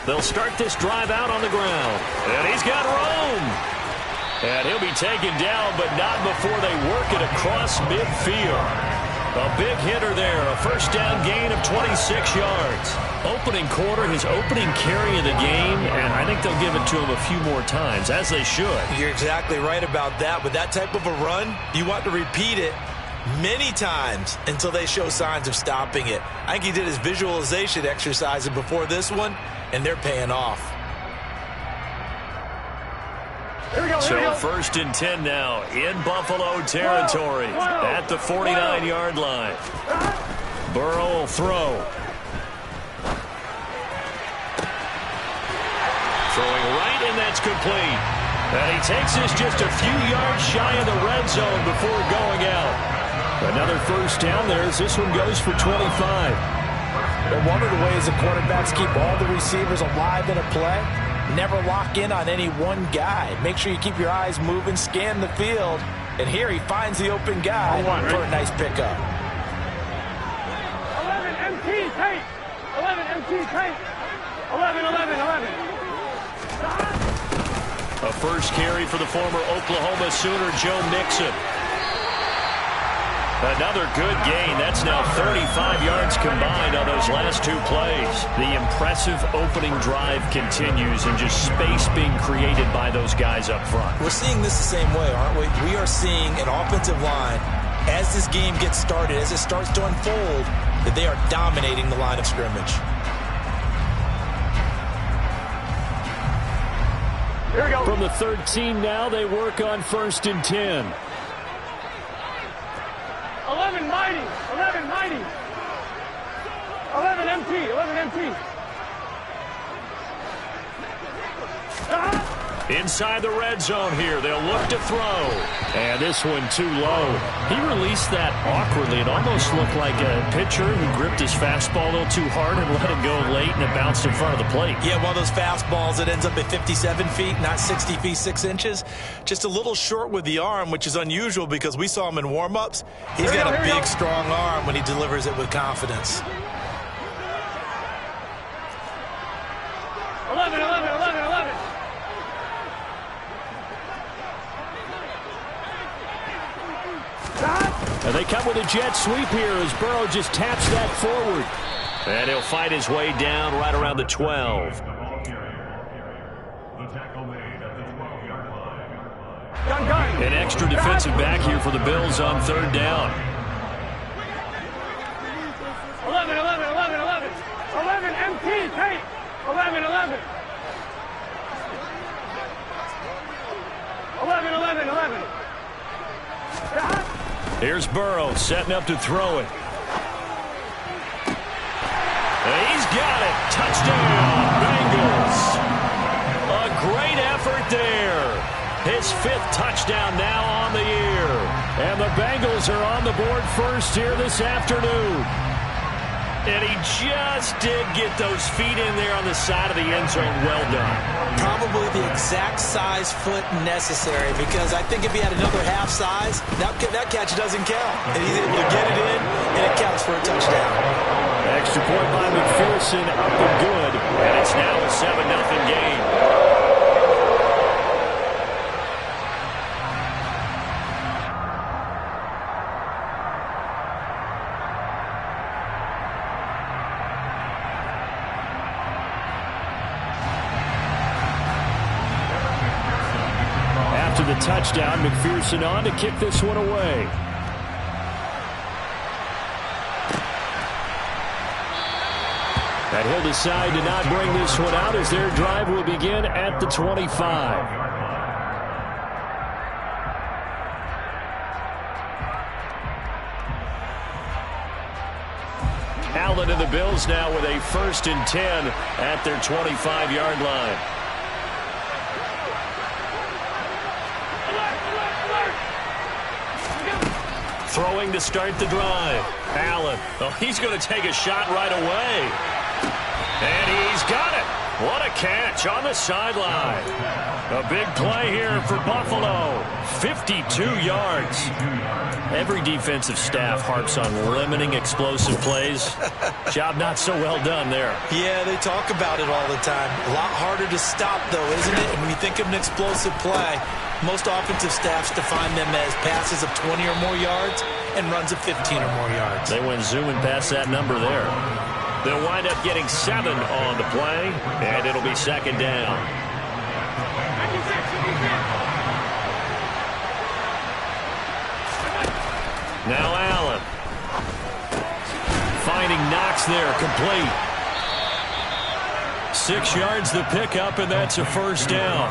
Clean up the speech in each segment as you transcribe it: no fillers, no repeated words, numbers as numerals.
They'll start this drive out on the ground. And he's got room. And he'll be taken down, but not before they work it across midfield. A big hitter there, a first down gain of 26 yards. Opening quarter, his opening carry of the game, and I think they'll give it to him a few more times, as they should. You're exactly right about that. With that type of a run, you want to repeat it many times until they show signs of stopping it. I think he did his visualization exercises before this one, and they're paying off. So first and 10 now in Buffalo territory at the 49-yard line. Burrow will throw. Throwing right, and that's complete. And he takes this just a few yards shy of the red zone before going out. Another first down there as this one goes for 25. Well, one of the ways the quarterbacks keep all the receivers alive in a play, never lock in on any one guy. Make sure you keep your eyes moving, scan the field. And here he finds the open guy for a nice pickup. 11 MT tight. 11 MT tight. 11. A first carry for the former Oklahoma Sooner, Joe Mixon. Another good gain. That's now 35 yards combined on those last two plays. The impressive opening drive continues, and just space being created by those guys up front. We're seeing this the same way, aren't we? We are seeing an offensive line, as this game gets started, as it starts to unfold, that they are dominating the line of scrimmage. Here we go. From the 13 now, they work on first and 10. 11 mighty. 11 mighty. 11 MT. 11 MT. Inside the red zone here, they'll look to throw. And this one too low. He released that awkwardly. It almost looked like a pitcher who gripped his fastball a little too hard and let it go late, and it bounced in front of the plate. Yeah, one of those fastballs that ends up at 57 feet, not 60 feet, 6 inches. Just a little short with the arm, which is unusual because we saw him in warm-ups. He's got a big, strong arm when he delivers it with confidence. 11. And they come with a jet sweep here as Burrow just taps that forward. And he'll fight his way down right around the 12. An extra defensive back here for the Bills on third down. 11 MT tight. 11. 11. Here's Burrow setting up to throw it. And he's got it. Touchdown, Bengals. A great effort there. His 5th touchdown now on the year. And the Bengals are on the board first here this afternoon. And he just did get those feet in there on the side of the end zone. Well done. Probably the exact size foot necessary, because I think if he had another half size, that catch doesn't count. And he's able to get it in, and it counts for a touchdown. Extra point by McPherson, up and good. And it's now a 7-0 game. The touchdown, McPherson on to kick this one away. And he'll decide to not bring this one out as their drive will begin at the 25. Allen and the Bills now with a first and 10 at their 25-yard line. Throwing to start the drive. Allen. Oh, he's going to take a shot right away. And he's got it. What a catch on the sideline. A big play here for Buffalo. 52 yards. Every defensive staff harps on limiting explosive plays. Job not so well done there. Yeah, they talk about it all the time. A lot harder to stop, though, isn't it? And when you think of an explosive play, most offensive staffs define them as passes of 20 or more yards and runs of 15 or more yards. They went zooming past that number there. They'll wind up getting 7 on the play, and it'll be second down. Now Allen. Finding Knox there, complete. 6 yards the pickup, and that's a first down.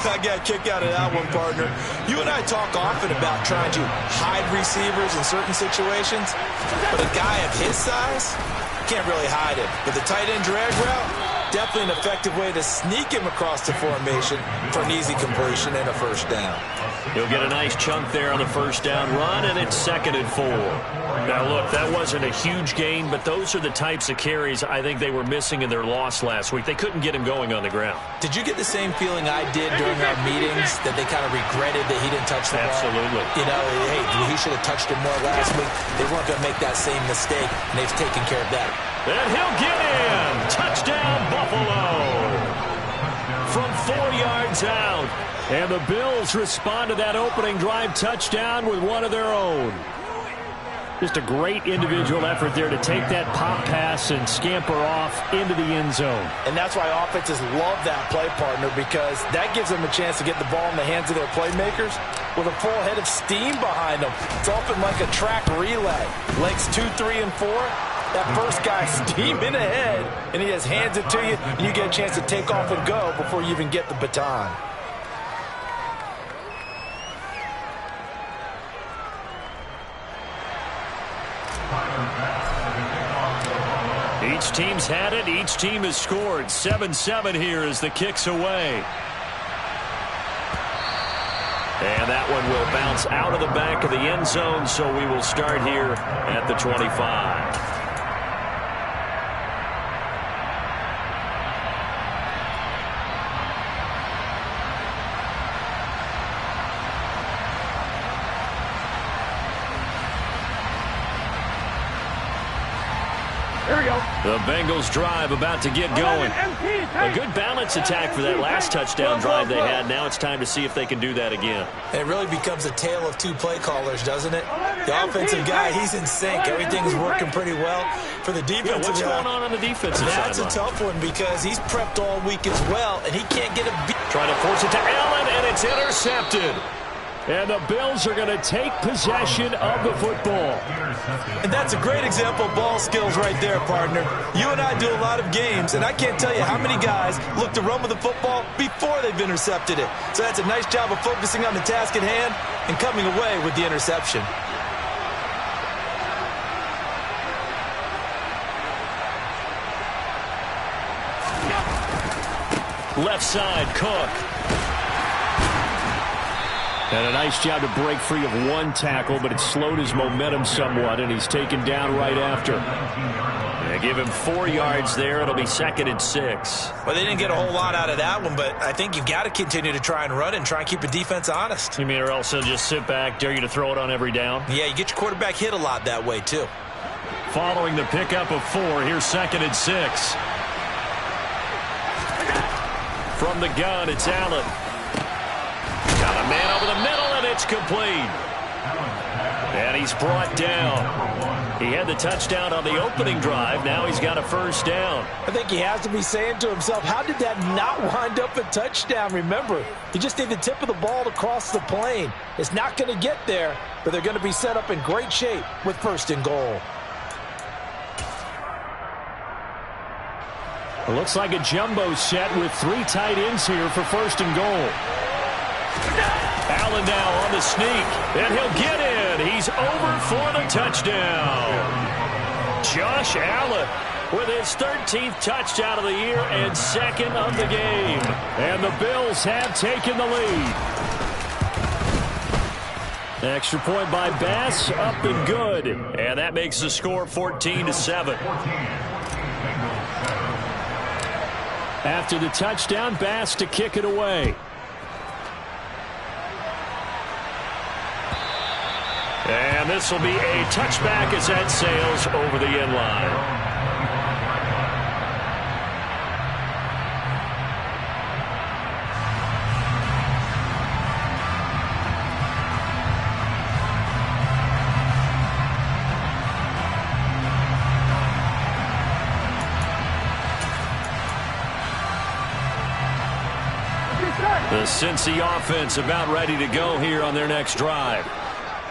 I got a kick out of that one, partner. You and I talk often about trying to hide receivers in certain situations, but a guy of his size can't really hide him. With the tight end drag route, definitely an effective way to sneak him across the formation for an easy completion and a first down. He'll get a nice chunk there on the first down run, and it's 2nd and 4. Now, look, that wasn't a huge gain, but those are the types of carries I think they were missing in their loss last week. They couldn't get him going on the ground. Did you get the same feeling I did during our meetings, that they kind of regretted that he didn't touch the ball? Absolutely. You know, hey, he should have touched it more last week. They weren't going to make that same mistake, and they've taken care of that. And he'll get in. Touchdown, Buffalo. From 4 yards out. And the Bills respond to that opening drive touchdown with one of their own. Just a great individual effort there to take that pop pass and scamper off into the end zone. And that's why offenses love that play, partner, because that gives them a chance to get the ball in the hands of their playmakers with a full head of steam behind them. It's often like a track relay. Legs 2, 3, and 4. That first guy steaming ahead, and he just hands it to you, and you get a chance to take off and go before you even get the baton. Each team's had it. Each team has scored. 7-7 here as the kick's away. And that one will bounce out of the back of the end zone, so we will start here at the 25. Here we go. The Bengals drive about to get going. A good balance attack for that last touchdown drive they had. Now it's time to see if they can do that again. It really becomes a tale of two play callers, doesn't it? The offensive guy, he's in sync. Everything's working pretty well. For the defensive what's guy, going on the defensive side? that's a tough one because he's prepped all week as well, and he can't get a beat. Trying to force it to Allen, and it's intercepted. And the Bills are going to take possession of the football. And that's a great example of ball skills right there, partner. You and I do a lot of games, and I can't tell you how many guys look to run with the football before they've intercepted it. So that's a nice job of focusing on the task at hand and coming away with the interception. Left side, Cook. And a nice job to break free of one tackle, but it slowed his momentum somewhat, and he's taken down right after. They give him 4 yards there. It'll be 2nd and 6. Well, they didn't get a whole lot out of that one, but I think you've got to continue to try and run and try and keep the defense honest. You mean, or else they'll just sit back, dare you to throw it on every down? Yeah, you get your quarterback hit a lot that way, too. Following the pickup of 4, here's 2nd and 6. From the gun, it's Allen. Got a man over the middle, and it's complete. And he's brought down. He had the touchdown on the opening drive. Now he's got a first down. I think he has to be saying to himself, how did that not wind up a touchdown? Remember, you just need the tip of the ball to cross the plane. It's not going to get there, but they're going to be set up in great shape with 1st and goal. It looks like a jumbo set with 3 tight ends here for 1st and goal. Allen now on the sneak, and he'll get in. He's over for the touchdown. Josh Allen with his 13th touchdown of the year and 2nd of the game. And the Bills have taken the lead. Extra point by Bass, up and good. And that makes the score 14-7. After the touchdown, Bass to kick it away. And And this will be a touchback as that sails over the end line. The Cincy offense about ready to go here on their next drive.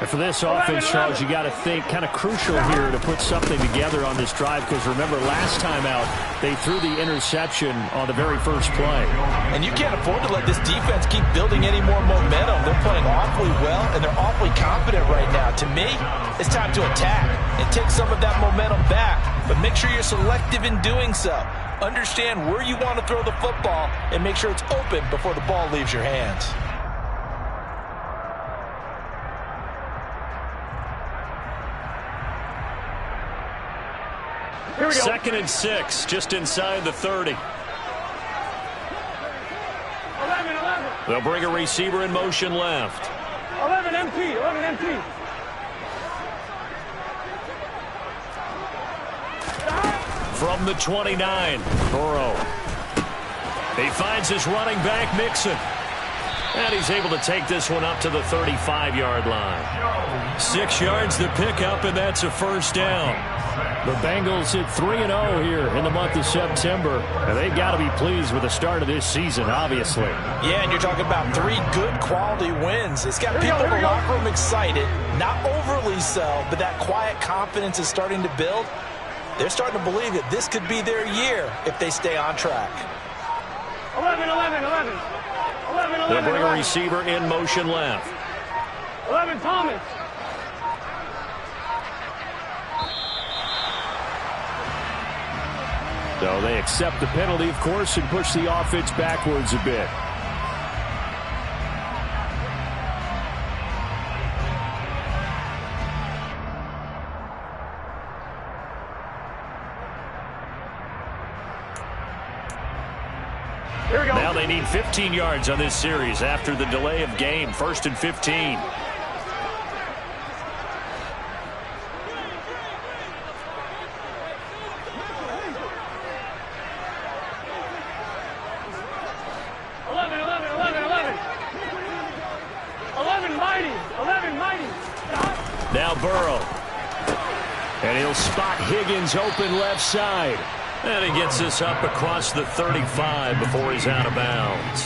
And for this offense, Charles, you got to think kind of crucial here to put something together on this drive, because remember last time out they threw the interception on the very first play. And you can't afford to let this defense keep building any more momentum. They're playing awfully well, and they're awfully confident right now. To me, it's time to attack and take some of that momentum back, but make sure you're selective in doing so. Understand where you want to throw the football and make sure it's open before the ball leaves your hands. Here we go. 2nd and 6, just inside the 30. 11. They'll bring a receiver in motion left. 11 MT. 11 MT. From the 29, Burrow. He finds his running back, Mixon. And he's able to take this one up to the 35-yard line. 6 yards to pick up, and that's a first down. The Bengals hit 3-0 here in the month of September, and they got to be pleased with the start of this season, obviously. Yeah, and you're talking about 3 good quality wins. It's got people in the locker room excited, not overly so, but that quiet confidence is starting to build. They're starting to believe that this could be their year if they stay on track. 11. 11. 11. 11. 11. They'll bring a receiver in motion left. 11 Thomas. So they accept the penalty, of course, and push the offense backwards a bit. Here we go. Now they need 15 yards on this series after the delay of game. 1st and 15. Now Burrow. And he'll spot Higgins open left side. And he gets this up across the 35 before he's out of bounds.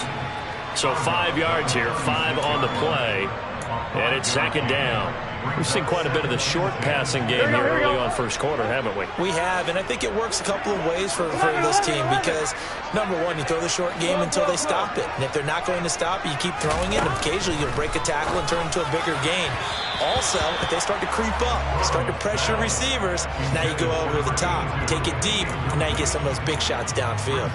So 5 yards here, 5 on the play. And it's 2nd down. We've seen quite a bit of the short passing game here early on first quarter, haven't we? We have, and I think it works a couple of ways for this team because, number one, you throw the short game until they stop it. And if they're not going to stop it, you keep throwing it, and occasionally you'll break a tackle and turn into a bigger gain. Also, if they start to creep up, start to pressure receivers, now you go over the top, take it deep, and now you get some of those big shots downfield.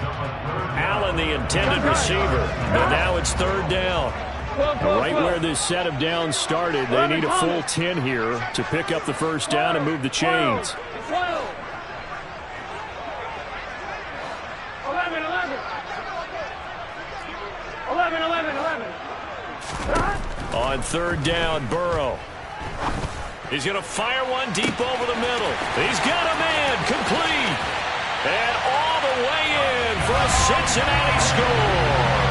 Allen, the intended receiver, and now it's 3rd down. Right where this set of downs started, they need a full 10 here to pick up the first down and move the chains. 12. 11. 11. 11. 11. On 3rd down, Burrow. He's going to fire one deep over the middle. He's got a man, complete. And all the way in for a Cincinnati score.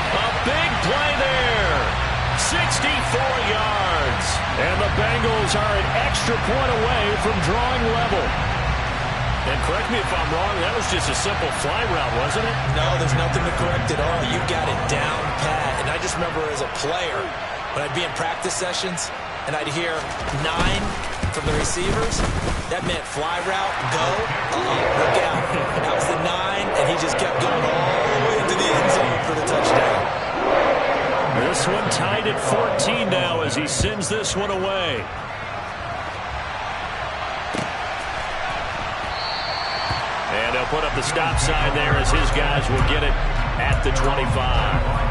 A big play there. 64 yards. And the Bengals are an extra point away from drawing level. And correct me if I'm wrong, that was just a simple fly route, wasn't it? No, there's nothing to correct at all. You got it down pat. And I just remember as a player, when I'd be in practice sessions, and I'd hear 9 from the receivers, that meant fly route, go, look out. That was the 9, and he just kept going all the way into the end zone for the touchdown. This one tied at 14 now as he sends this one away. And they'll put up the stop sign there as his guys will get it at the 25.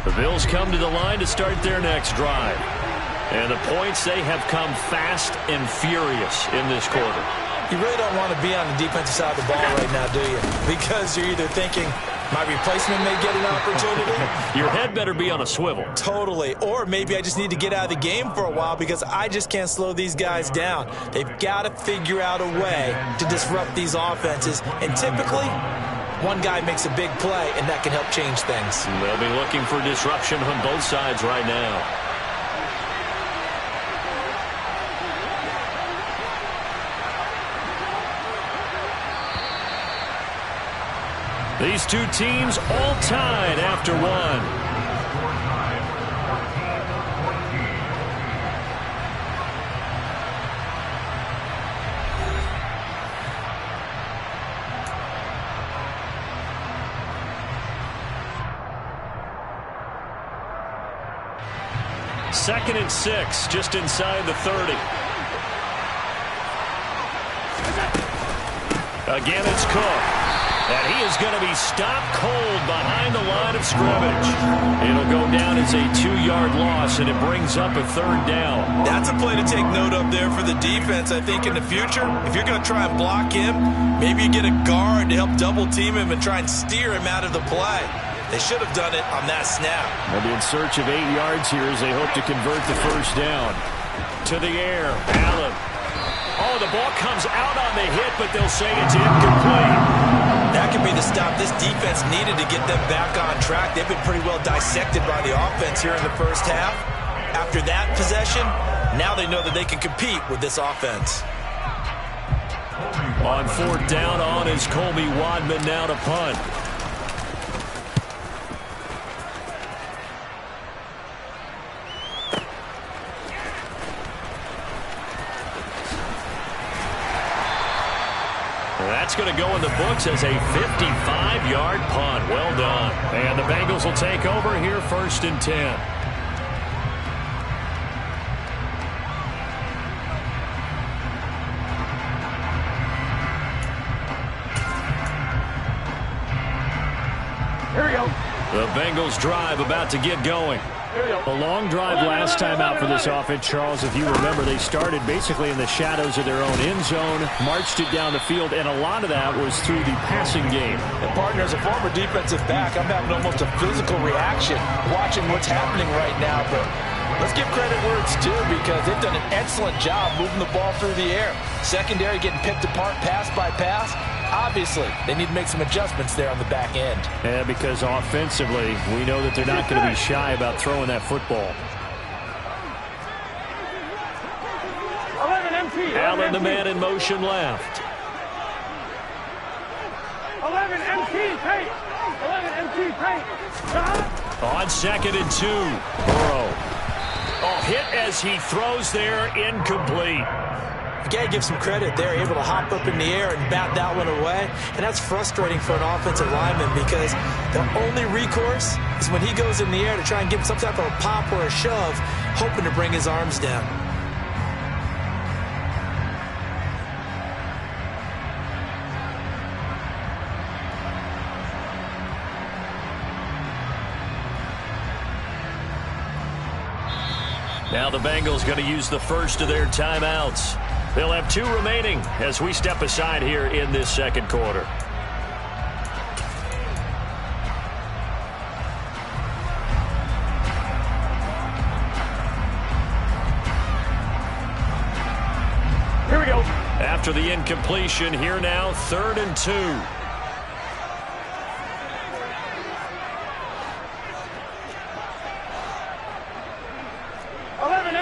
The Bills come to the line to start their next drive. And the points, they have come fast and furious in this quarter. You really don't want to be on the defensive side of the ball right now, do you? Because you're either thinking, my replacement may get an opportunity. Your head better be on a swivel. Totally. Or maybe I just need to get out of the game for a while because I just can't slow these guys down. They've got to figure out a way to disrupt these offenses. And typically, one guy makes a big play, and that can help change things. They'll be looking for disruption on both sides right now. These two teams all tied after one. Second and 6, just inside the 30. Again, it's Cook. And he is going to be stopped cold behind the line of scrimmage. It'll go down as a 2-yard loss, and it brings up a 3rd down. That's a play to take note of there for the defense, I think, in the future. If you're going to try and block him, maybe you get a guard to help double-team him and try and steer him out of the play. They should have done it on that snap. They'll be in search of 8 yards here as they hope to convert the 1st down. To the air, Allen. Oh, the ball comes out on the hit, but they'll say it's incomplete. That could be the stop this defense needed to get them back on track. They've been pretty well dissected by the offense here in the first half. After that possession, now they know that they can compete with this offense. On 4th down on is Colby Wadman now to punt. That's going to go in the books as a 55-yard punt. Well done. And the Bengals will take over here 1st and 10. Here we go. The Bengals drive about to get going. A long drive last time out for this offense, Charles. If you remember, they started basically in the shadows of their own end zone, marched it down the field, and a lot of that was through the passing game. And partner, as a former defensive back, I'm having almost a physical reaction watching what's happening right now. But let's give credit where it's due because they've done an excellent job moving the ball through the air. Secondary getting picked apart pass by pass. Obviously, they need to make some adjustments there on the back end. Yeah, because offensively, we know that they're not going to be shy about throwing that football. 11 MT. Allen, the man in motion left. 11 MT, paint. 11 MT, paint. On 2nd and 2, Burrow. Oh, hit as he throws there, incomplete. You got to give some credit. They're able to hop up in the air and bat that one away. And that's frustrating for an offensive lineman because the only recourse is when he goes in the air to try and give some type of a pop or a shove, hoping to bring his arms down. Now the Bengals going to use the first of their timeouts. They'll have 2 remaining as we step aside here in this 2nd quarter. Here we go. After the incompletion, here now, 3rd and 2.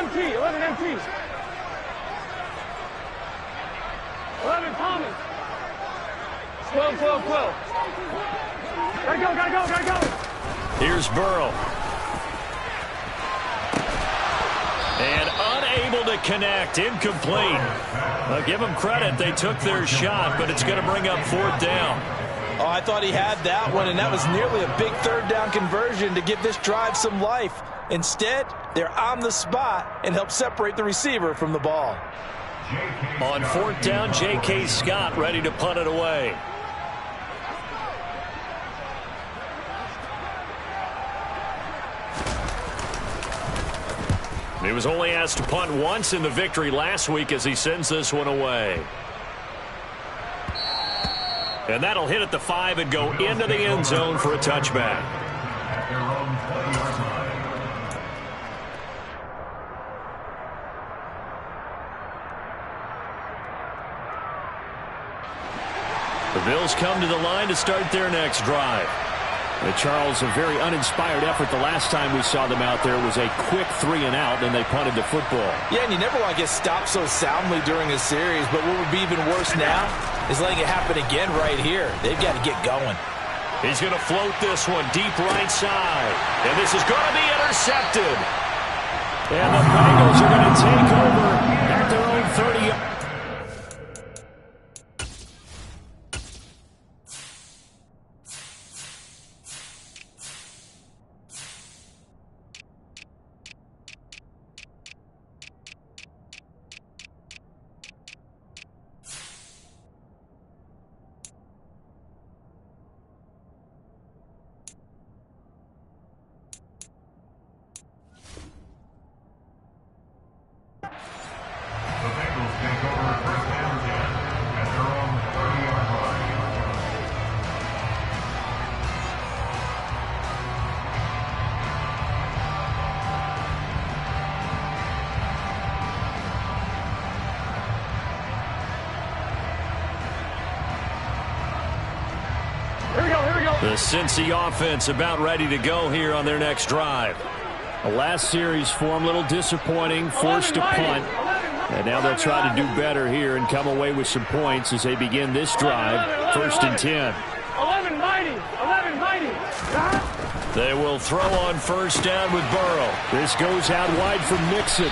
MT. 11 Thomas. 12. Gotta go. Here's Burrow. And unable to connect, incomplete. I'll give them credit, they took their shot, but it's going to bring up 4th down. Oh, I thought he had that one, and that was nearly a big 3rd down conversion to give this drive some life. Instead, they're on the spot and help separate the receiver from the ball. On 4th down, J.K. Scott ready to punt it away. He was only asked to punt once in the victory last week as he sends this one away. And that'll hit at the 5 and go into the end zone for a touchback. The Bills come to the line to start their next drive. Charles, a very uninspired effort the last time we saw them out there. It was a quick 3 and out, and they punted the football. Yeah, and you never want to get stopped so soundly during a series, but what would be even worse now is letting it happen again right here. They've got to get going. He's going to float this one deep right side, and this is going to be intercepted. And the Bengals are going to take over at their own 30. The Cincy offense about ready to go here on their next drive. The last series for them, a little disappointing, forced to punt. And now they'll try to do better here and come away with some points as they begin this drive, 1st and 10. 11 mighty. They will throw on 1st down with Burrow. This goes out wide for Mixon.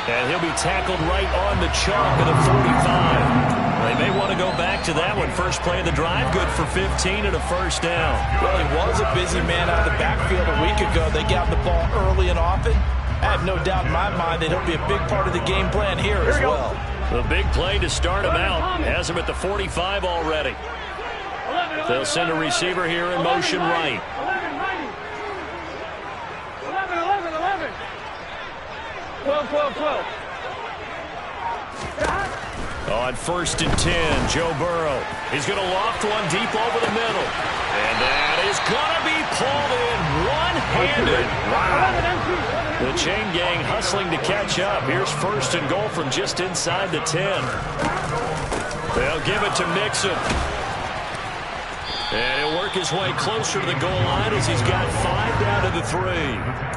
And he'll be tackled right on the chalk of the 45. They may want to go back to that one. First play of the drive, good for 15 and a 1st down. Well, he was a busy man out of the backfield a week ago. They got the ball early and often. I have no doubt in my mind that he'll be a big part of the game plan here as well. The big play to start him out has him at the 45 already. They'll send a receiver here in motion right. 11. 12. On 1st and 10, Joe Burrow. He's going to loft one deep over the middle. And that is going to be pulled in one-handed. Wow. The chain gang hustling to catch up. Here's 1st and goal from just inside the 10. They'll give it to Mixon. And he'll work his way closer to the goal line as he's got 5 down to the 3.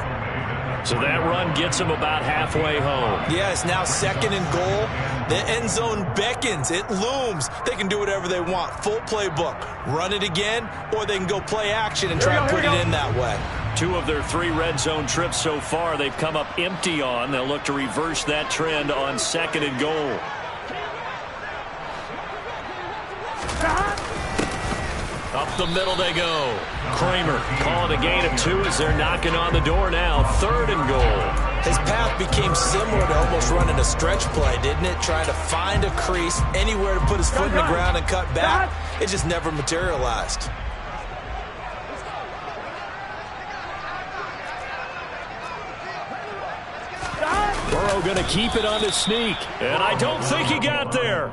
So that run gets him about halfway home. Yeah, it's now 2nd and goal. The end zone beckons. It looms. They can do whatever they want. Full playbook. Run it again, or they can go play action and try and put it in that way. 2 of their 3 red zone trips so far they've come up empty on. They'll look to reverse that trend on 2nd and goal. Up the middle they go. Kramer calling a gain of 2 as they're knocking on the door now. 3rd and goal. His path became similar to almost running a stretch play, didn't it? Trying to find a crease, anywhere to put his foot in the ground and cut back. It just never materialized. Burrow going to keep it on the sneak. And I don't think he got there.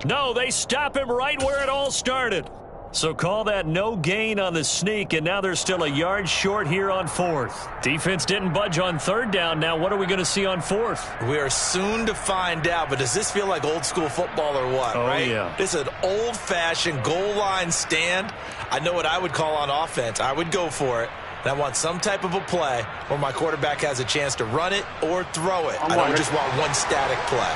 No, they stop him right where it all started. So call that no gain on the sneak, and now they're still a yard short here on 4th. Defense didn't budge on 3rd down. Now what are we going to see on 4th? We are soon to find out, but does this feel like old school football or what, right? Yeah. This is an old-fashioned goal line stand. I know what I would call on offense. I would go for it. And I want some type of a play where my quarterback has a chance to run it or throw it. I don't just want one static play.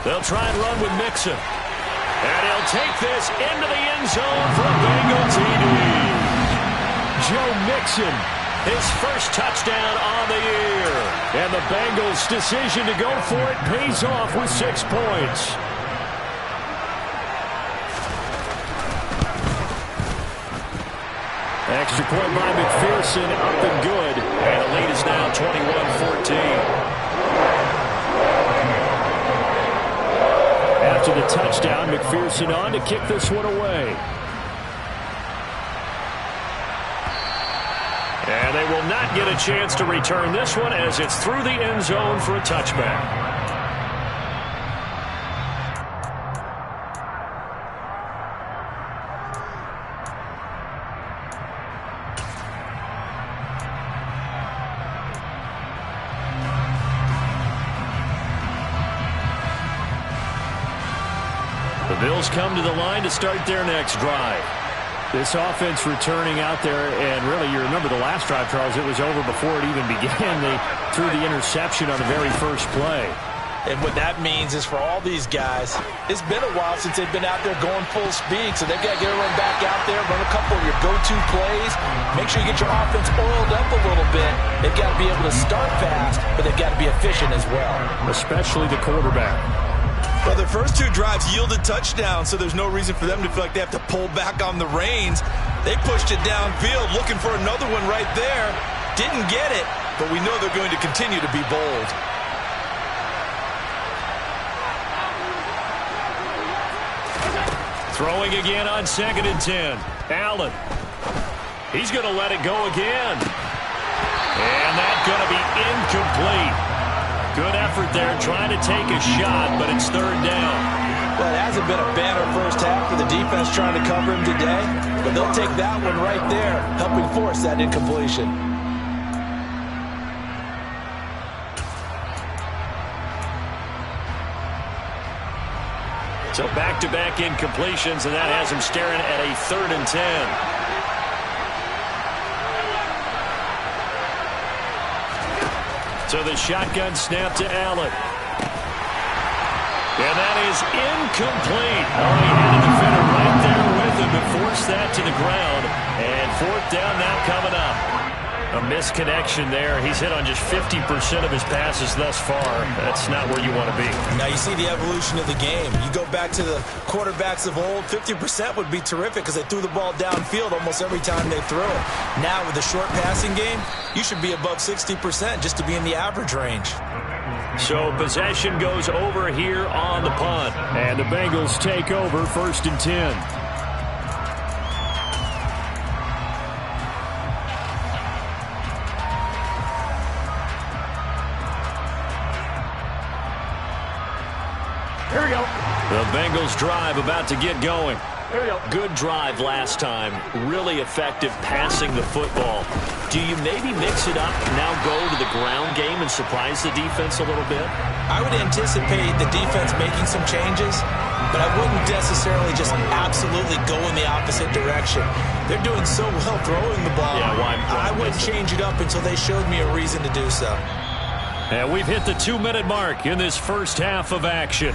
They'll try and run with Mixon. And he'll take this into the end zone for a Bengal TD. Joe Mixon, his 1st touchdown on the year. And the Bengals' decision to go for it pays off with 6 points. Extra point by McPherson, up and good. And the lead is now 21-14. After the touchdown, McPherson on to kick this one away. And they will not get a chance to return this one as it's through the end zone for a touchback. The Bills come to the line to start their next drive. This offense returning out there, and really, you remember the last drive, Charles, it was over before it even began. They threw the interception on the very first play. And what that means is for all these guys, it's been a while since they've been out there going full speed, so they've got to get everyone back out there, run a couple of your go-to plays, make sure you get your offense oiled up a little bit. They've got to be able to start fast, but they've got to be efficient as well. Especially the quarterback. Well, their first two drives yielded touchdowns, so there's no reason for them to feel like they have to pull back on the reins. They pushed it downfield, looking for another one right there. Didn't get it, but we know they're going to continue to be bold. Throwing again on 2nd and 10. Allen. He's going to let it go again. And that's going to be incomplete. Good effort there, trying to take a shot, but it's 3rd down. Well, it hasn't been a banner first half for the defense trying to cover him today, but they'll take that one right there, helping force that incompletion. So back-to-back incompletions, and that has him staring at a 3rd and 10. So the shotgun snap to Allen. And that is incomplete. Oh, he had a defender right there with him to force that to the ground. And 4th down now coming up. A misconnection there. He's hit on just 50% of his passes thus far. That's not where you want to be. Now you see the evolution of the game. You go back to the quarterbacks of old, 50% would be terrific because they threw the ball downfield almost every time they threw it. Now with the short passing game, you should be above 60% just to be in the average range. So possession goes over here on the punt. And the Bengals take over 1st and 10. Here we go. The Bengals drive about to get going. Here we go. Good drive last time. Really effective passing the football. Do you maybe mix it up, now go to the ground game and surprise the defense a little bit? I would anticipate the defense making some changes, but I wouldn't necessarily just absolutely go in the opposite direction. They're doing so well throwing the ball. Yeah, why I wouldn't change it up until they showed me a reason to do so. And we've hit the 2-minute mark in this first half of action.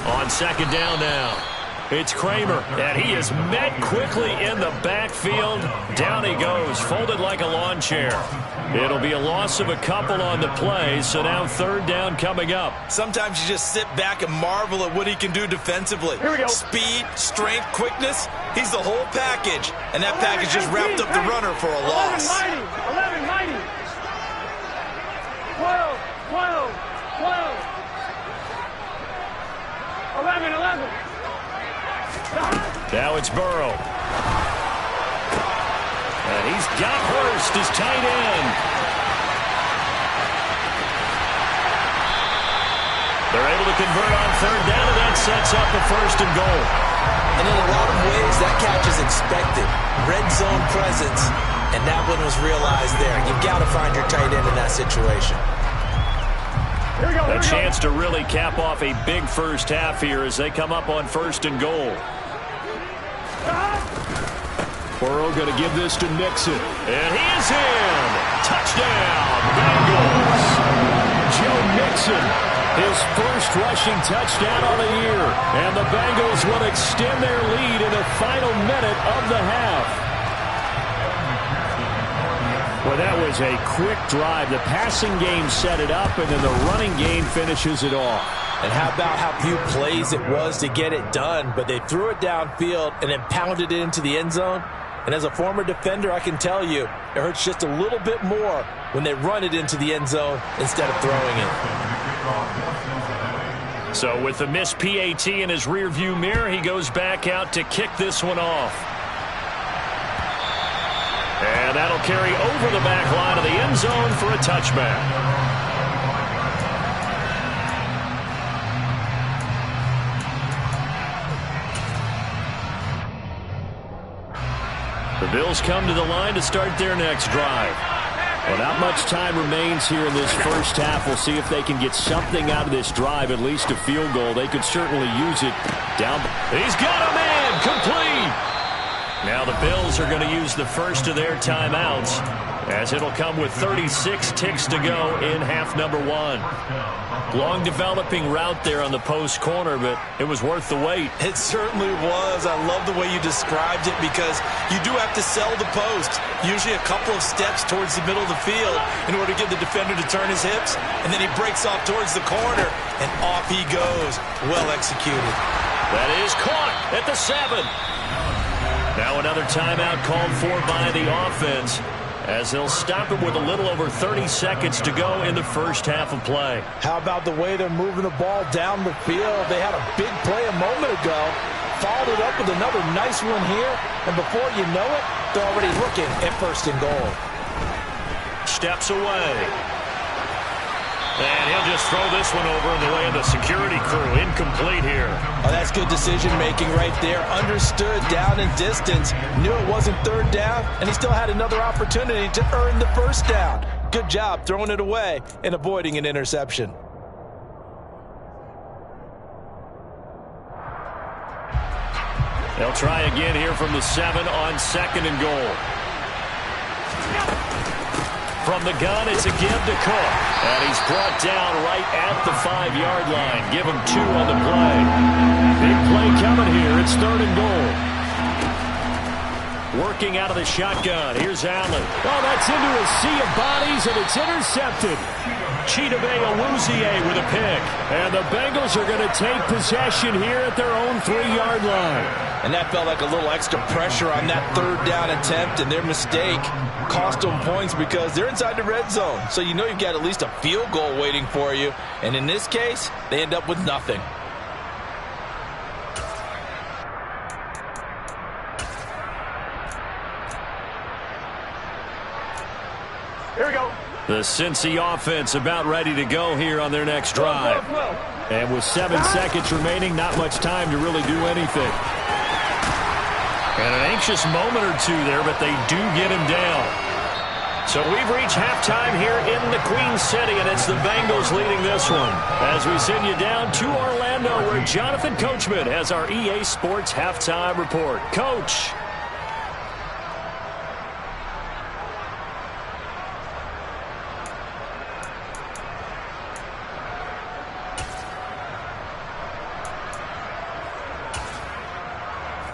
On 2nd down now, it's Kramer, and he is met quickly in the backfield. Down he goes, folded like a lawn chair. It'll be a loss of a couple on the play, so now 3rd down coming up. Sometimes you just sit back and marvel at what he can do defensively. Here we go. Speed, strength, quickness, he's the whole package. And that package just wrapped up the runner for a loss. 11, 90. 12, 11. Now it's Burrow. And he's got Hurst as tight end. They're able to convert on 3rd down, and that sets up a 1st and goal. And in a lot of ways, that catch is expected. Red zone presence, and that one was realized there. You've got to find your tight end in that situation. A chance to really cap off a big first half here as they come up on 1st and goal. Burrow going to give this to Nixon. And he is in. Touchdown, Bengals. Joe Mixon, his first rushing touchdown on the year. And the Bengals will extend their lead in the final minute of the half. Well, that was a quick drive. The passing game set it up, and then the running game finishes it off. And how about how few plays it was to get it done, but they threw it downfield and then pounded it into the end zone. And as a former defender, I can tell you, it hurts just a little bit more when they run it into the end zone instead of throwing it. So with the missed PAT in his rearview mirror, he goes back out to kick this one off. And that'll carry over the back line of the end zone for a touchback. The Bills come to the line to start their next drive. Well, not much time remains here in this first half. We'll see if they can get something out of this drive, at least a field goal. They could certainly use it. Down. He's got a man. Complete. Now the Bills are going to use the first of their timeouts, as it'll come with 36 ticks to go in half number one. Long developing route there on the post corner, but it was worth the wait. It certainly was. I love the way you described it, because you do have to sell the post. Usually a couple of steps towards the middle of the field in order to get the defender to turn his hips, and then he breaks off towards the corner, and off he goes. Well executed. That is caught at the 7. Now another timeout called for by the offense, as they'll stop it with a little over 30 seconds to go in the first half of play. How about the way they're moving the ball down the field? They had a big play a moment ago, followed it up with another nice one here, and before you know it, they're already looking at first and goal. Steps away. And he'll just throw this one over in the way of the security crew. Incomplete here. Oh, that's good decision-making right there. Understood down and distance. Knew it wasn't third down, and he still had another opportunity to earn the first down. Good job throwing it away and avoiding an interception. They'll try again here from the 7 on second and goal. From the gun, it's a give to Cook. And he's brought down right at the 5-yard line. Give him 2 on the play. Big play coming here. It's third and goal. Working out of the shotgun. Here's Allen. Oh, that's into a sea of bodies, and it's intercepted. Chidobe Awuzie with a pick. And the Bengals are going to take possession here at their own 3-yard line. And that felt like a little extra pressure on that third down attempt, and their mistake cost them points because they're inside the red zone. So you know you've got at least a field goal waiting for you. And in this case, they end up with nothing. Here we go. The Cincy offense about ready to go here on their next drive. And with 7 seconds remaining, not much time to really do anything. And an anxious moment or two there, but they do get him down. So we've reached halftime here in the Queen City, and it's the Bengals leading this one. As we send you down to Orlando, where Jonathan Coachman has our EA Sports halftime report. Coach.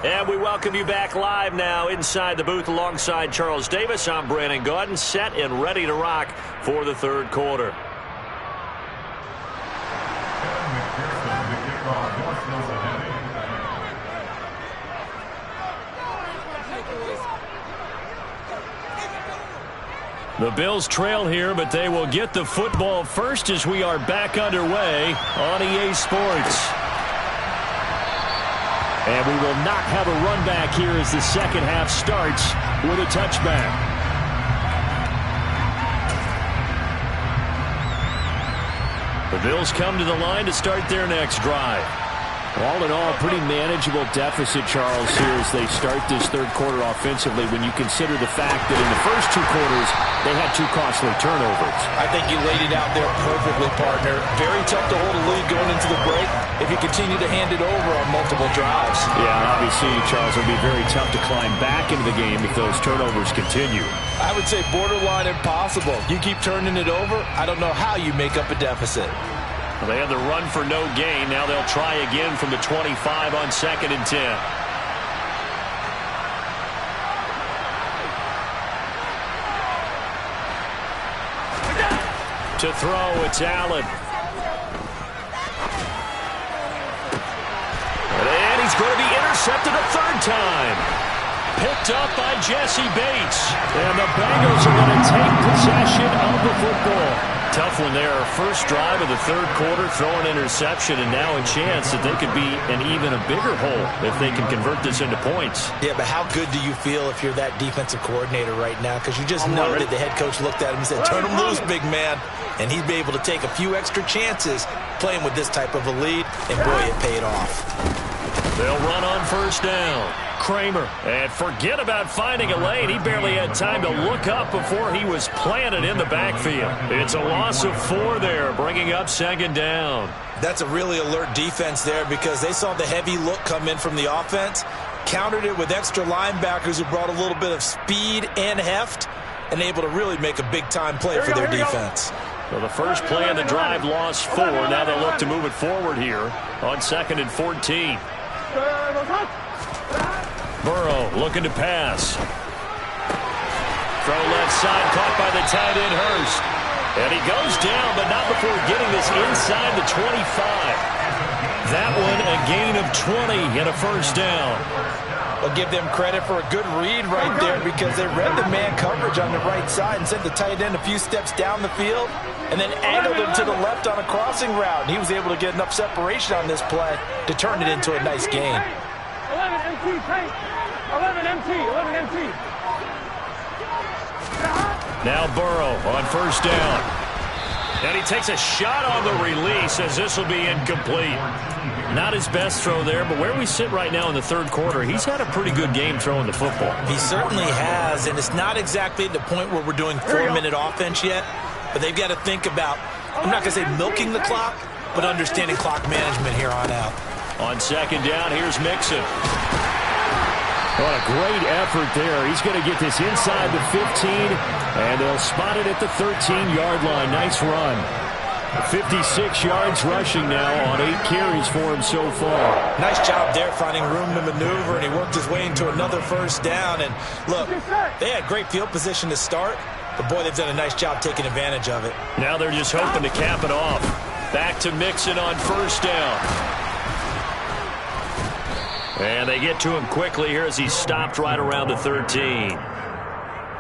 And we welcome you back live now inside the booth alongside Charles Davis. I'm Brandon Gaudin, set and ready to rock for the third quarter. The Bills trail here, but they will get the football first as we are back underway on EA Sports. And we will not have a run back here as the second half starts with a touchback. The Bills come to the line to start their next drive. All in all, pretty manageable deficit, Charles, here as they start this third quarter offensively when you consider the fact that in the first 2 quarters, they had 2 costly turnovers. I think you laid it out there perfectly, partner. Very tough to hold a lead going into the break if you continue to hand it over on multiple drives. Yeah, obviously, Charles, it would be very tough to climb back into the game if those turnovers continue. I would say borderline impossible. You keep turning it over, I don't know how you make up a deficit. Well, they had the run for no gain. Now they'll try again from the 25 on second and 10. To throw, it's Allen. And he's going to be intercepted a third time. Picked up by Jesse Bates. And the Bengals are going to take possession of the football. Tough one there. First drive of the third quarter, throw an interception, and now a chance that they could be an even a bigger hole if they can convert this into points. Yeah, but how good do you feel if you're that defensive coordinator right now? Because you just know that the head coach looked at him and said, turn him loose, big man. And he'd be able to take a few extra chances playing with this type of a lead, and boy, it paid off. They'll run on first down. Kramer. And forget about finding a lane. He barely had time to look up before he was planted in the backfield. It's a loss of 4 there, bringing up second down. That's a really alert defense there because they saw the heavy look come in from the offense, countered it with extra linebackers who brought a little bit of speed and heft, and able to really make a big-time play for their defense. Well, the first play of the drive lost 4. Now they'll look to move it forward here on 2nd and 14. Burrow looking to pass. Throw left side, caught by the tight end Hurst. And he goes down, but not before getting this inside the 25. That one a gain of 20 and a first down. I'll give them credit for a good read right there because they read the man coverage on the right side and sent the tight end a few steps down the field and then angled him to the left on a crossing route. And he was able to get enough separation on this play to turn it into a nice gain. 11 MT, Tank. 11 MT, 11 MT. Now Burrow on first down. And he takes a shot on the release as this will be incomplete. Not his best throw there, but where we sit right now in the third quarter, he's had a pretty good game throwing the football. He certainly has, and it's not exactly at the point where we're doing 4-minute offense yet, but they've got to think about, I'm not going to say milking the clock, but understanding clock management here on out. On second down, here's Mixon. What a great effort there. He's going to get this inside the 15, and they'll spot it at the 13-yard line. Nice run. 56 yards rushing now on 8 carries for him so far. Nice job there finding room to maneuver, and he worked his way into another first down. And look, they had great field position to start, but boy, they've done a nice job taking advantage of it. Now they're just hoping to cap it off. Back to Mixon on first down. And they get to him quickly here as he stopped right around the 13.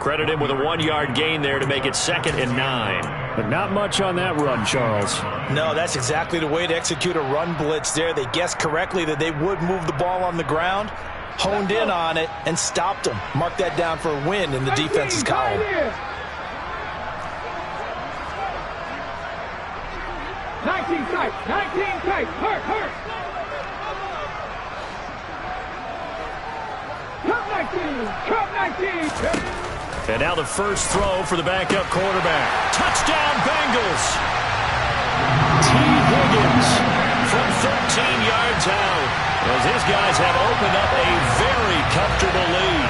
Credit him with a 1-yard gain there to make it 2nd and 9. But not much on that run, Charles. No, that's exactly the way to execute a run blitz there. They guessed correctly that they would move the ball on the ground, honed in on it, and stopped them. Mark that down for a win in the defense's column. 19 tight, 19 tight, hurt. Cup 19. And now the first throw for the backup quarterback. Touchdown, Bengals. T. Higgins from 13 yards out as his guys have opened up a very comfortable lead.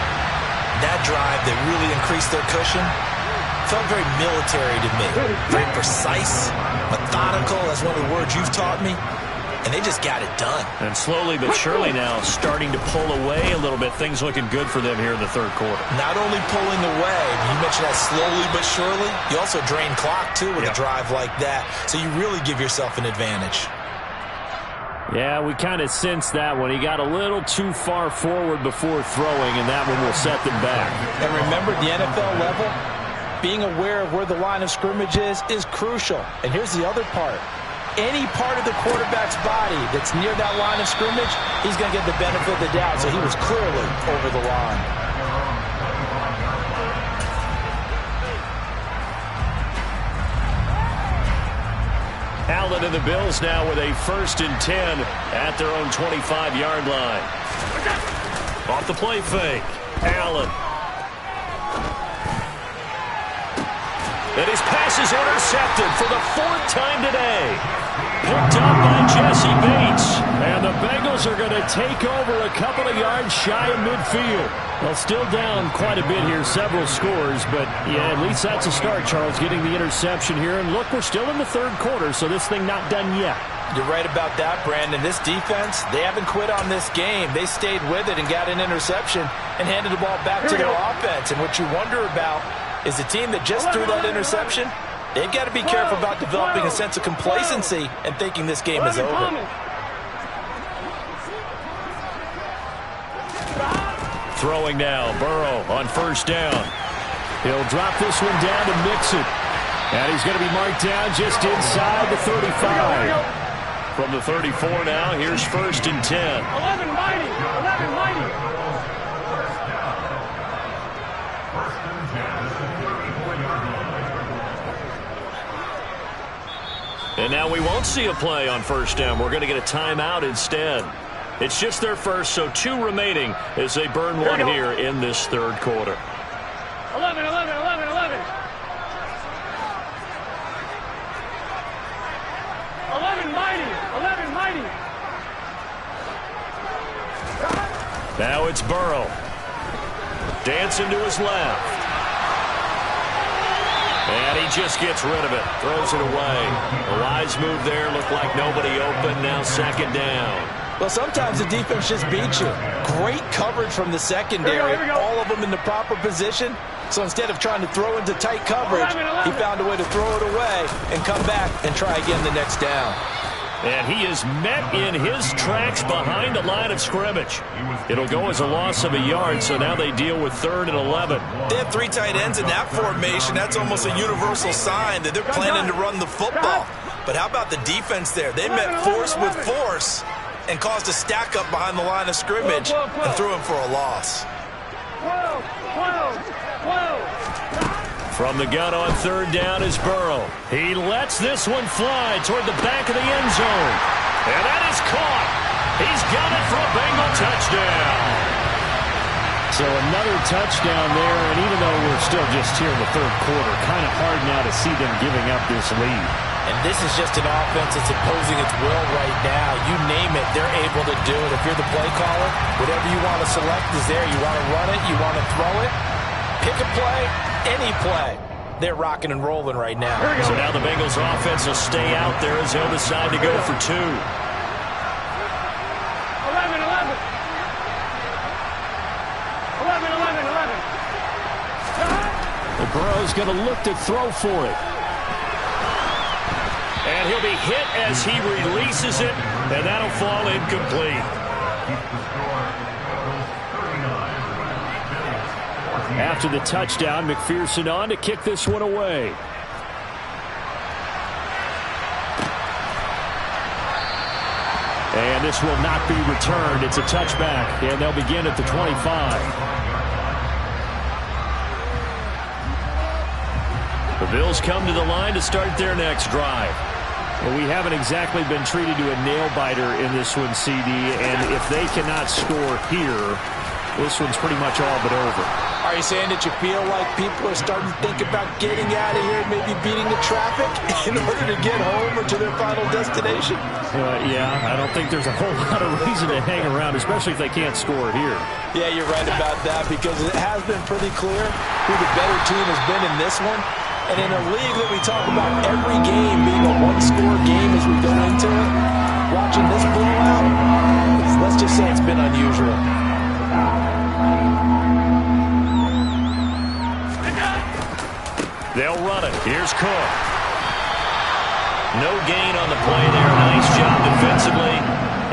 That drive that really increased their cushion felt very military to me. Very precise, methodical. That's one of the words you've taught me. And they just got it done. And slowly but surely now starting to pull away a little bit. Things looking good for them here in the third quarter. Not only pulling away, you mentioned that slowly but surely, you also drain clock too with a drive like that. So you really give yourself an advantage. Yeah, we kind of sensed that one. He got a little too far forward before throwing, and that one will set them back. And remember, the NFL level, being aware of where the line of scrimmage is crucial. And here's the other part. Any part of the quarterback's body that's near that line of scrimmage, he's going to get the benefit of the doubt. So he was clearly over the line. Allen and the Bills now with a 1st and 10 at their own 25-yard line. Off the play fake. Allen. And his pass is intercepted for the 4th time today. Picked up by Jesse Bates. And the Bengals are going to take over a couple of yards shy of midfield. Well, still down quite a bit here, several scores. But, yeah, at least that's a start, Charles, getting the interception here. And, look, we're still in the third quarter, so this thing not done yet. You're right about that, Brandon. This defense, they haven't quit on this game. They stayed with it and got an interception and handed the ball back to their offense. And what you wonder about is the team that just threw that interception, They've got to be careful about developing a sense of complacency and thinking this game is over. Throwing now, Burrow on first down. He'll drop this one down to Mixon. And he's going to be marked down just inside the 35. From the 34 now, here's 1st and 10. 11 mighty. 11 mighty. And now we won't see a play on first down. We're going to get a timeout instead. It's just their first, so 2 remaining as they burn one here in this third quarter. 11, 11, 11, 11. 11 mighty. 11 mighty. Now it's Burrow. Dancing to his left. And he just gets rid of it. Throws it away. A wise move there. Looked like nobody open. Now 2nd down. Well, sometimes the defense just beats you. Great coverage from the secondary. Here we go. All of them in the proper position. So instead of trying to throw into tight coverage, he found a way to throw it away and come back and try again the next down. And he is met in his tracks behind the line of scrimmage. It'll go as a loss of a yard, so now they deal with 3rd and 11. They have 3 tight ends in that formation. That's almost a universal sign that they're planning to run the football. But how about the defense there? They met force with force and caused a stack up behind the line of scrimmage and threw him for a loss. 12, 12, 12. From the gun on 3rd down is Burrow. He lets this one fly toward the back of the end zone. And that is caught. He's got it for a Bengal touchdown. So another touchdown there, and even though we're still just here in the 3rd quarter, kind of hard now to see them giving up this lead. And this is just an offense that's imposing its will right now. You name it, they're able to do it. If you're the play caller, whatever you want to select is there. You want to run it, you want to throw it, pick a play, any play. They're rocking and rolling right now. So now the Bengals offense will stay out there as they'll decide to go for 2. 11, 11. 11, 11, 11. The Burrow's going to look to throw for it. And he'll be hit as he releases it, and that'll fall incomplete. After the touchdown, McPherson on to kick this one away. And this will not be returned. It's a touchback, and they'll begin at the 25. The Bills come to the line to start their next drive. Well, we haven't exactly been treated to a nail-biter in this one, CD, and if they cannot score here, this one's pretty much all but over. Are you saying that you feel like people are starting to think about getting out of here, maybe beating the traffic in order to get home or to their final destination? Yeah, I don't think there's a whole lot of reason to hang around, especially if they can't score here. Yeah, you're right about that because it has been pretty clear who the better team has been in this one. And in a league that we talk about every game being a one-score game as we go into it, watching this blowout, let's just say it's been unusual. They'll run it. Here's Cook. No gain on the play there. Nice job defensively.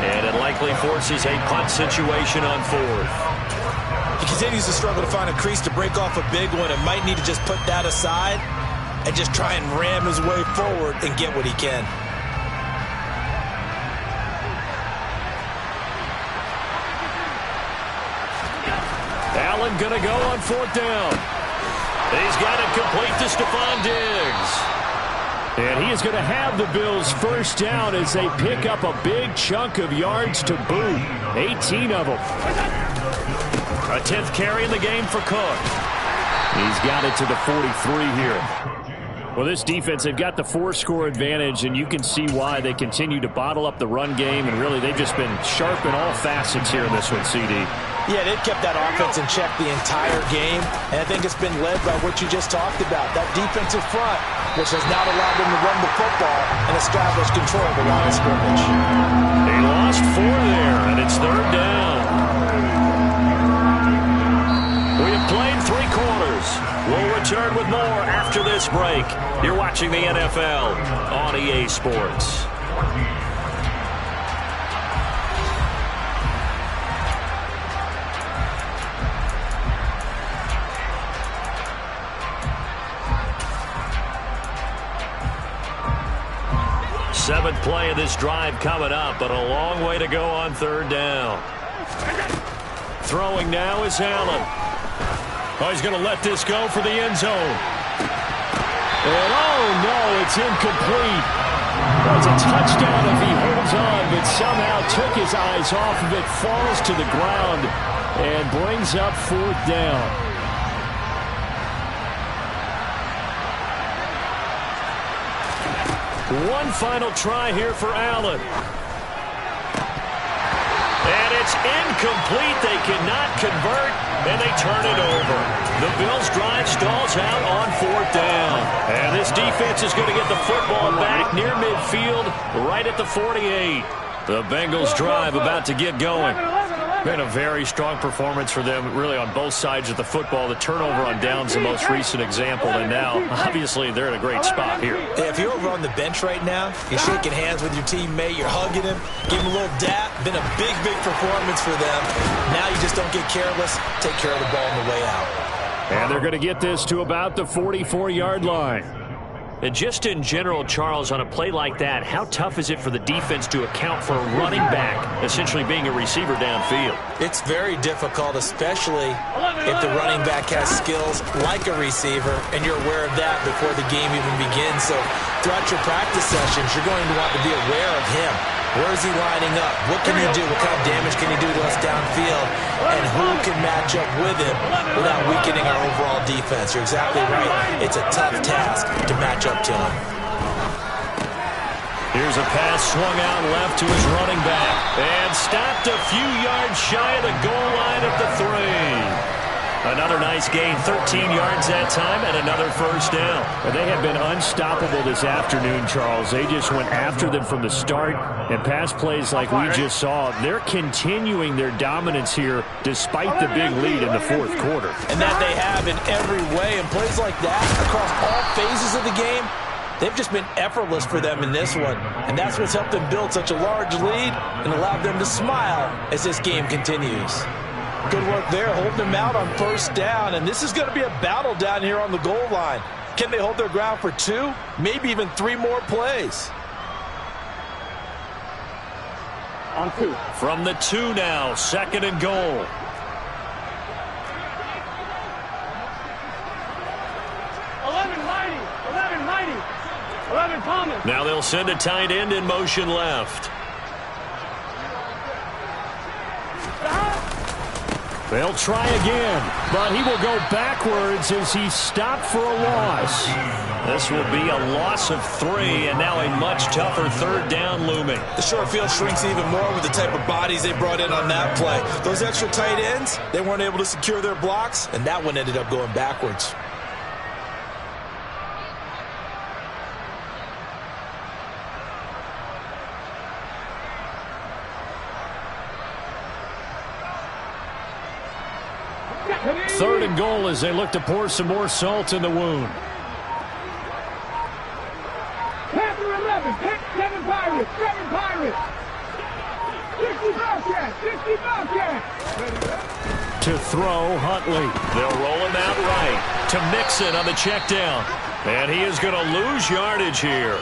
And it likely forces a punt situation on 4th. He continues to struggle to find a crease to break off a big one and might need to just put that aside and just try and ram his way forward and get what he can. Allen going to go on 4th down. He's got it complete to Stephon Diggs. And he is going to have the Bills first down as they pick up a big chunk of yards to boot. 18 of them. A 10th carry in the game for Cook. He's got it to the 43 here. Well, this defense, they've got the 4-score advantage, and you can see why they continue to bottle up the run game, and really they've just been sharp in all facets here in this one, CD. Yeah, they've kept that offense in check the entire game, and I think it's been led by what you just talked about, that defensive front, which has not allowed them to run the football and establish control of the line of scrimmage. They lost 4 there, and it's 3rd down. We have played 3 quarters. We'll return with more after this break. You're watching the NFL on EA Sports. Seventh play of this drive coming up, but a long way to go on third down. Throwing now is Allen. Oh, he's going to let this go for the end zone. And oh no, it's incomplete. That's a touchdown if he holds on, but somehow took his eyes off of it, falls to the ground, and brings up fourth down. One final try here for Allen. And it's incomplete. They cannot convert, and they turn it over. The Bills' drive stalls out on fourth down. And this defense is going to get the football back near midfield, right at the 48. The Bengals' drive about to get going. Been a very strong performance for them, really, on both sides of the football. The turnover on downs the most recent example, and now, obviously, they're in a great spot here. Yeah, if you're over on the bench right now, you're shaking hands with your teammate, you're hugging him, give him a little dap. Been a big, big performance for them. Now you just don't get careless. Take care of the ball on the way out. And they're going to get this to about the 44-yard line. And just in general, Charles, on a play like that, how tough is it for the defense to account for a running back essentially being a receiver downfield? It's very difficult, especially if the running back has skills like a receiver, and you're aware of that before the game even begins. So throughout your practice sessions, you're going to want to be aware of him. Where is he lining up? What can he do? What kind of damage can he do to us downfield? And who can match up with him without weakening our overall defense? You're exactly right. It's a tough task to match up to him. Here's a pass swung out left to his running back. And stopped a few yards shy of the goal line at the 3. Another nice gain, 13 yards that time, and another first down. They have been unstoppable this afternoon, Charles. They just went after them from the start, and pass plays like we just saw, they're continuing their dominance here despite the big lead in the fourth quarter. And that they have in every way, and plays like that across all phases of the game, they've just been effortless for them in this one. And that's what's helped them build such a large lead and allowed them to smile as this game continues. Good work there, holding them out on first down. And this is going to be a battle down here on the goal line. Can they hold their ground for 2, maybe even 3 more plays? On 2. From the 2 now, second and goal. Thomas. Now they'll send a tight end in motion left. They'll try again, but he will go backwards as he stopped for a loss. This will be a loss of 3, and now a much tougher third down looming. The short field shrinks even more with the type of bodies they brought in on that play. Those extra tight ends, they weren't able to secure their blocks, and that one ended up going backwards. Third and goal as they look to pour some more salt in the wound. Panther 11, 7 Pirates, 7 Pirates. 60 Bobcats, 60 Bobcats. To throw, Huntley. They'll roll him out right to Mixon on the check down. And he is going to lose yardage here.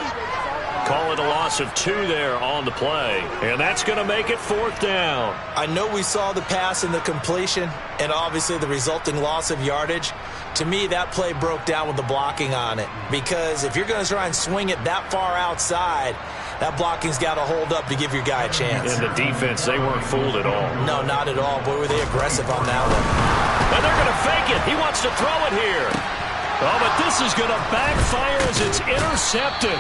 Call it a loss of 2 there on the play. And that's going to make it fourth down. I know we saw the pass and the completion and obviously the resulting loss of yardage. To me, that play broke down with the blocking on it. Because if you're going to try and swing it that far outside, that blocking's got to hold up to give your guy a chance. And the defense, they weren't fooled at all. No, not at all. Boy, were they aggressive on that one. And they're going to fake it. He wants to throw it here. Oh, but this is going to backfire as it's intercepted.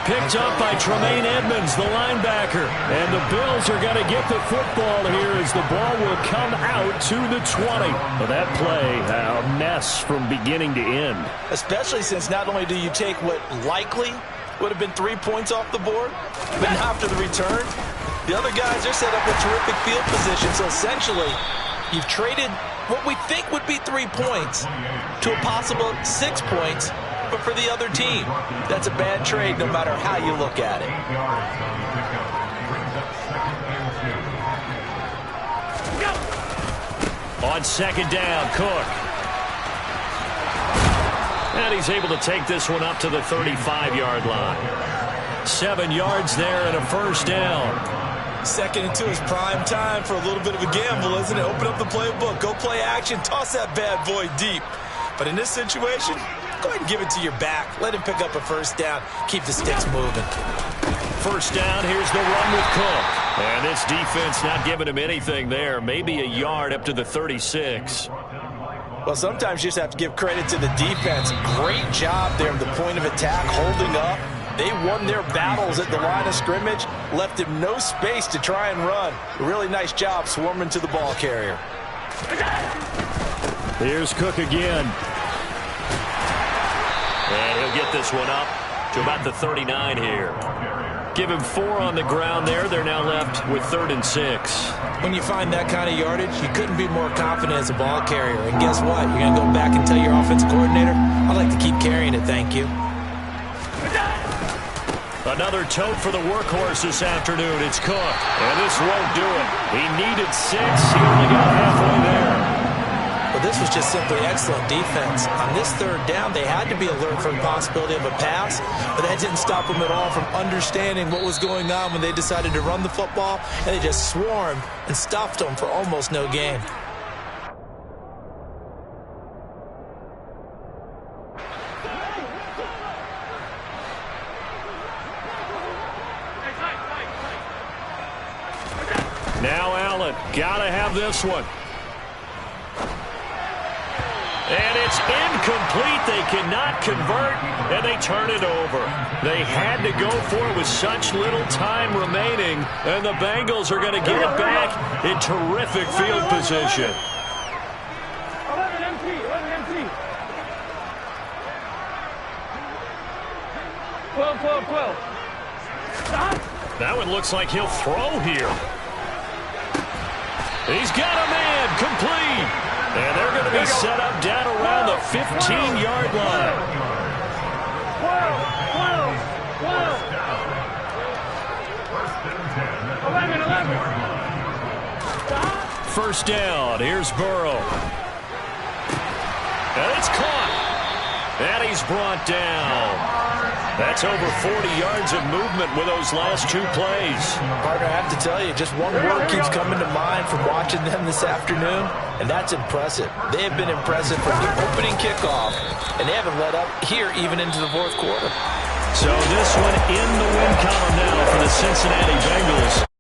Picked up by Tremaine Edmonds, the linebacker. And the Bills are going to get the football here as the ball will come out to the 20. Well, that play, a mess from beginning to end. Especially since not only do you take what likely would have been 3 points off the board, but after the return, the other guys are set up in terrific field position. So essentially, You've traded what we think would be 3 points to a possible 6 points, but for the other team. That's a bad trade no matter how you look at it. On second down, Cook. And he's able to take this one up to the 35-yard line. 7 yards there and a first down. Second into his prime time for a little bit of a gamble, isn't it? Open up the playbook, go play action, toss that bad boy deep. But in this situation, go ahead and give it to your back. Let him pick up a first down. Keep the sticks moving. First down, here's the run with Cook. And this defense not giving him anything there. Maybe a yard up to the 36. Well, sometimes you just have to give credit to the defense. Great job there at the point of attack, holding up. They won their battles at the line of scrimmage, left him no space to try and run. A really nice job swarming to the ball carrier. Here's Cook again. And he'll get this one up to about the 39 here. Give him 4 on the ground there. They're now left with 3rd and 6. When you find that kind of yardage, you couldn't be more confident as a ball carrier. And guess what? You're going to go back and tell your offensive coordinator, I'd like to keep carrying it, thank you. Another tote for the workhorse this afternoon. It's Cook. And this won't do it. He needed 6. He only got halfway there. Well, this was just simply excellent defense. On this 3rd down, they had to be alert for the possibility of a pass, but that didn't stop them at all from understanding what was going on when they decided to run the football, and they just swarmed and stuffed them for almost no gain. Now Allen, gotta have this one. And it's incomplete. They cannot convert, and they turn it over. They had to go for it with such little time remaining, and the Bengals are going to get it back in terrific field position. 11 empty. 12. Stop. That one looks like he'll throw here. He's got a man, complete. And they're going to be set up down around the 15-yard line. 11. First down. Here's Burrow. And it's caught. And he's brought down. That's over 40 yards of movement with those last 2 plays. Partner, I have to tell you, just one word keeps coming to mind from watching them this afternoon, and that's impressive. They have been impressive from the opening kickoff, and they haven't let up here even into the 4th quarter. So this one in the win column now for the Cincinnati Bengals.